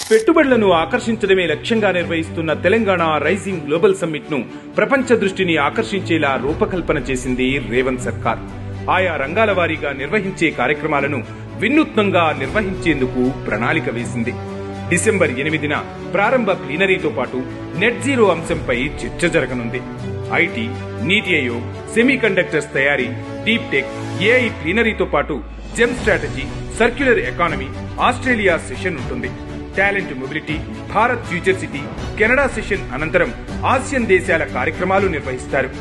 పెట్టుబడులను ఆకర్షించడమే లక్ష్యంగా నిర్వహిస్తున్న తెలంగాణ రైజింగ్ గ్లోబల్ సమ్మిట్ ను ప్రపంచ దృష్టిని ఆకర్షించేలా రూపకల్పన చేసింది రేవంత్ సర్కార్. ఆయా రంగాల వారీగా నిర్వహించే కార్యక్రమాలను వినూత్నంగా నిర్వహించేందుకు ప్రణాళిక వేసింది. డిసెంబర్ 8న ప్రారంభ ప్లీనరీతో పాటు నెట్ జీరో అంశంపై చర్చ జరగనుంది. IT, NITI Aayog, semiconductors తయారీ, డీప్ టెక్, ఏఐ ప్లీనరీతో పాటు gem strategy, circular economy, Australia session ఉంటుంది. Talent mobility, Bharat future city, Canada session అనంతరం ఆసియన్ దేశాల కార్యక్రమాలు నిర్వహిస్తారు.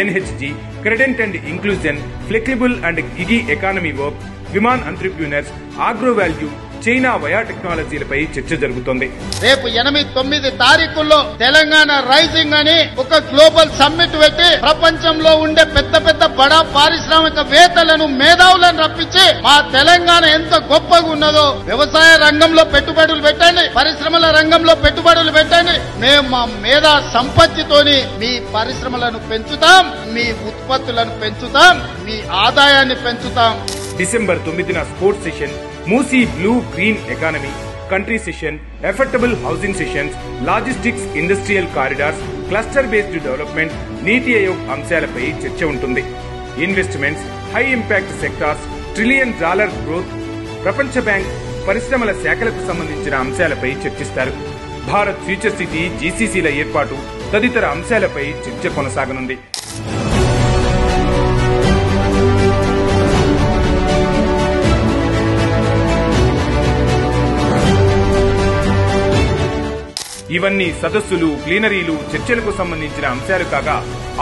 ఎన్హెచ్జీ, క్రెడెంట్ and inclusion, flexible and gig economy work, women entrepreneurs, agro value, China via టెక్నాలజీలపై చర్చ జరుగుతోంది. రేపు 8-9 తారీఖుల్లో తెలంగాణ రైజింగ్ అని ఒక గ్లోబల్ సమ్మిట్ పెట్టి ప్రపంచంలో ఉండే పెద్ద పెద్ద బడా పారిశ్రామికవేత్తలను, మేధావులను రప్పించి మా తెలంగాణ ఎంత గొప్పగా ఉన్నదో, వ్యవసాయ రంగంలో పెట్టుబడులు పెట్టండి, పరిశ్రమల రంగంలో పెట్టుబడులు పెట్టండి, మేము మా మేధా సంపత్తితోని మీ పరిశ్రమలను పెంచుతాం, మీ ఉత్పత్తులను పెంచుతాం, మీ ఆదాయాన్ని పెంచుతాం. డిసెంబర్ 9న sports session, Musi blue green economy, country session, affordable housing sessions, logistics, industrial corridors, cluster based development, NITI Aayog అంశాలపై చర్చ ఉంటుంది. Investments, high impact sectors, $1 trillion growth, ప్రపంచ బ్యాంక్, పరిశ్రమల శాఖలకు సంబంధించిన అంశాలపై చర్చిస్తారు. భారత్ ఫ్యూచర్ సిటీ, జీసీసీల ఏర్పాటు తదితర అంశాలపై చర్చ కొనసాగనుంది. ఇవన్నీ సదస్సులు, ప్లీనరీలు, చర్చలకు సంబంధించిన అంశాలు కాగా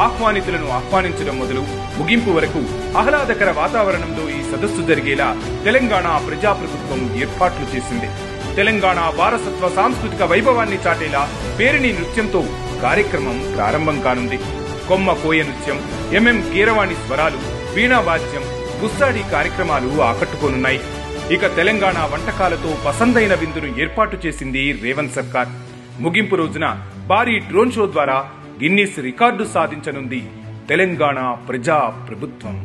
ఆహ్వానితులను ఆహ్వానించడం మొదలు ముగింపు వరకు ఆహ్లాదకర వాతావరణంలో ఈ సదస్సు జరిగేలా తెలంగాణ ప్రజాప్రభుత్వం ఏర్పాట్లు చేసింది. తెలంగాణ వారసత్వ సాంస్కృతిక వైభవాన్ని చాటేలా పేరిణి నృత్యంతో కార్యక్రమం ప్రారంభం కానుంది. కొమ్మ కోయ నృత్యం, ఎంఎం కీరవాణి స్వరాలు, వీణా వాద్యం, గుస్సాడి కార్యక్రమాలు ఆకట్టుకోనున్నాయి. ఇక తెలంగాణ వంటకాలతో పసందైన విందును ఏర్పాటు చేసింది రేవంత్ సర్కార్. ముగింపు రోజున భారీ డ్రోన్ షో ద్వారా గిన్నిస్ రికార్డు సాధించనుంది తెలంగాణ ప్రజా ప్రభుత్వం.